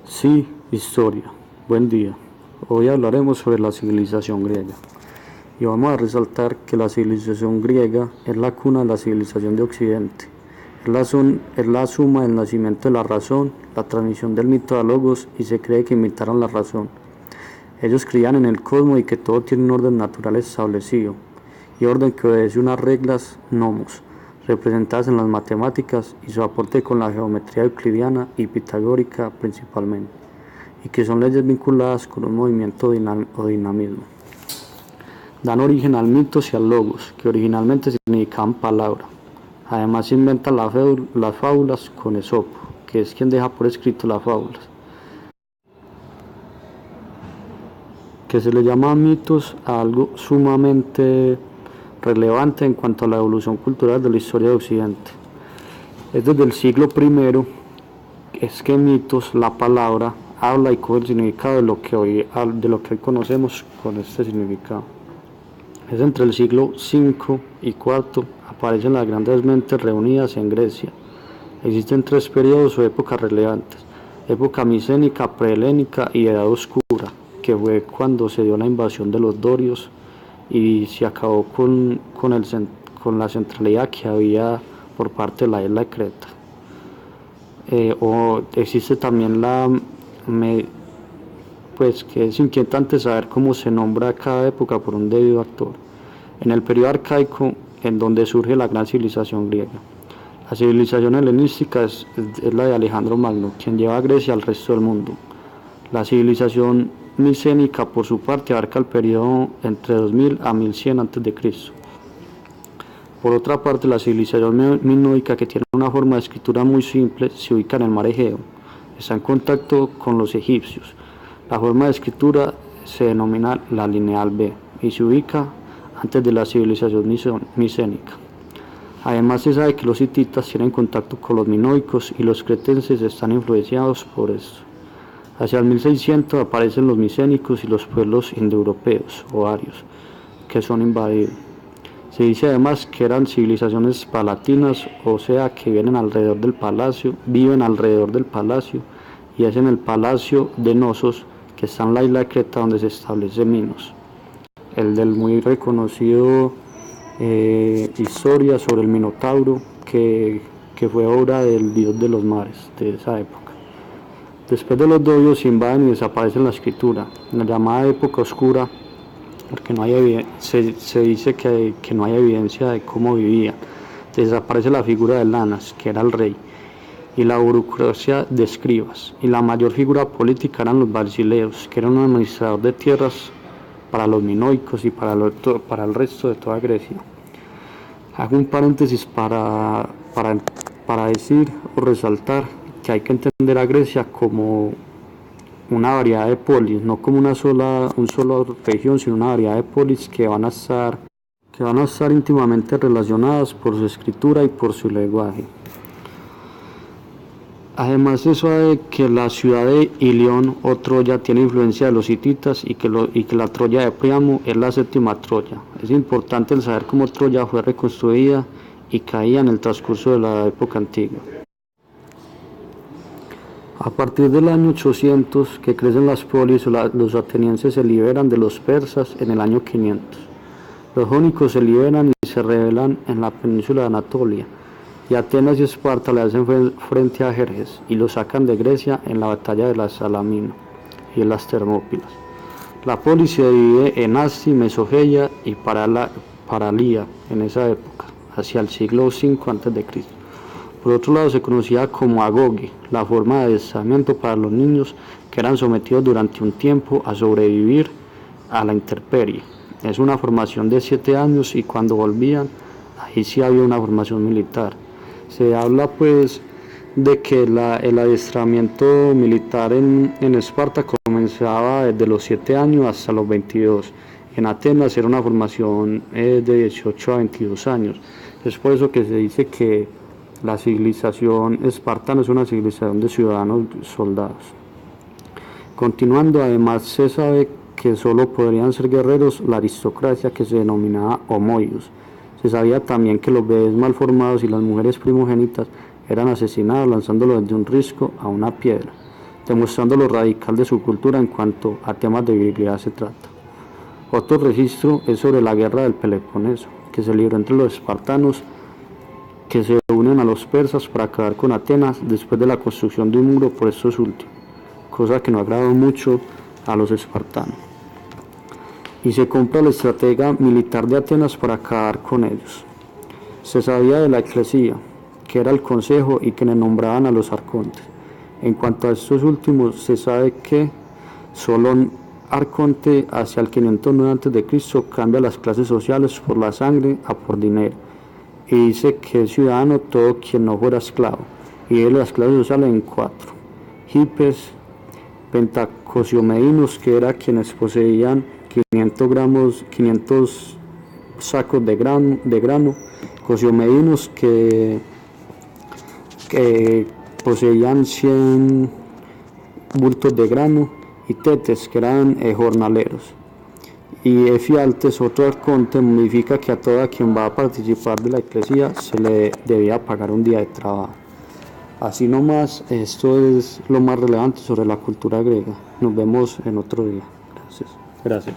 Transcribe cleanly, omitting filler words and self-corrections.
Sí, historia. Buen día. Hoy hablaremos sobre la civilización griega. Y vamos a resaltar que la civilización griega es la cuna de la civilización de Occidente. Es la suma del nacimiento de la razón, la transmisión del mito de Logos y se cree que imitaron la razón. Ellos creían en el cosmos y que todo tiene un orden natural establecido, y orden que obedece unas reglas nomos, representadas en las matemáticas y su aporte con la geometría euclidiana y pitagórica principalmente, y que son leyes vinculadas con un movimiento o dinamismo. Dan origen al mitos y al logos, que originalmente significaban palabra. Además se inventan las fábulas con Esopo, que es quien deja por escrito las fábulas, que se le llama mitos a algo sumamente relevante en cuanto a la evolución cultural de la historia de Occidente. Es desde el siglo I es que mitos, la palabra, habla y coge el significado de lo que hoy conocemos con este significado. Es entre el siglo V y IV aparecen las grandes mentes reunidas en Grecia. Existen tres periodos o épocas relevantes: época micénica, prehelénica y edad oscura, que fue cuando se dio la invasión de los dorios y se acabó con la centralidad que había por parte de la isla de Creta. O existe también que es inquietante saber cómo se nombra cada época por un debido actor. En el periodo arcaico, en donde surge la gran civilización griega. La civilización helenística es la de Alejandro Magno, quien lleva a Grecia al resto del mundo. La civilización micénica, por su parte, abarca el periodo entre 2000 a 1100 a.C. Por otra parte, la civilización minoica, que tiene una forma de escritura muy simple, se ubica en el mar Egeo. Está en contacto con los egipcios. La forma de escritura se denomina la lineal B y se ubica antes de la civilización micénica. Además, se sabe que los hititas tienen contacto con los minoicos y los cretenses están influenciados por esto. Hacia el 1600 aparecen los micénicos y los pueblos indoeuropeos o arios, que son invadidos. Se dice además que eran civilizaciones palatinas, o sea que viven alrededor del palacio y es en el palacio de Nosos, que está en la isla de Creta, donde se establece Minos. El del muy reconocido historia sobre el Minotauro, que fue obra del dios de los mares de esa época. Después de los dorios se invaden y desaparecen la escritura, en la llamada época oscura, porque se dice que no hay evidencia de cómo vivían. Desaparece la figura de Lanas, que era el rey, y la burocracia de escribas, y la mayor figura política eran los basileos, que eran un administrador de tierras para los minoicos y para el resto de toda Grecia. Hago un paréntesis para decir o resaltar que hay que entender a Grecia como una variedad de polis, no como una sola región, sino una variedad de polis que van a estar íntimamente relacionadas por su escritura y por su lenguaje. Además, se sabe que la ciudad de Ilión o Troya tiene influencia de los hititas y que la Troya de Príamo es la séptima Troya. Es importante el saber cómo Troya fue reconstruida y caía en el transcurso de la época antigua. A partir del año 800, que crecen las polis, los atenienses se liberan de los persas en el año 500. Los jónicos se liberan y se rebelan en la península de Anatolia, y Atenas y Esparta le hacen frente a Jerjes y lo sacan de Grecia en la batalla de la Salamina y en las Termópilas. La polis se divide en Asti, Mesogeia y Paralía en esa época, hacia el siglo V a.C. Por otro lado, se conocía como agoge, la forma de adiestramiento para los niños que eran sometidos durante un tiempo a sobrevivir a la intemperie. Es una formación de 7 años y cuando volvían, ahí sí había una formación militar. Se habla pues de que el adiestramiento militar en Esparta comenzaba desde los 7 años hasta los 22. En Atenas era una formación de 18 a 22 años. Es por eso que se dice que la civilización espartana es una civilización de ciudadanos soldados. Continuando, además se sabe que solo podrían ser guerreros la aristocracia, que se denominaba homoios. Se sabía también que los bebés mal formados y las mujeres primogénitas eran asesinados lanzándolos desde un risco a una piedra. demostrando lo radical de su cultura en cuanto a temas de virilidad se trata. Otro registro es sobre la guerra del Peloponeso, que se libró entre los espartanos, que se unen a los persas para acabar con Atenas después de la construcción de un muro por estos últimos, cosa que no agradó mucho a los espartanos. Y se compra la estratega militar de Atenas para acabar con ellos. Se sabía de la eclesía, que era el consejo y quienes nombraban a los arcontes. En cuanto a estos últimos, se sabe que Solón Arconte hacia el 509 a.C. cambia las clases sociales por la sangre a por dinero, y dice que es ciudadano todo quien no fuera esclavo, y divide las clases sociales en 4: hipes, pentacosiomeínos, que eran quienes poseían 500 sacos de grano, cosiomeínos que poseían 100 bultos de grano, y tetes, que eran jornaleros. Y efialtes, otro arconte, modifica que a todo quien va a participar de la eclesía se le debía pagar un día de trabajo. Así nomás, esto es lo más relevante sobre la cultura griega. Nos vemos en otro día. Gracias.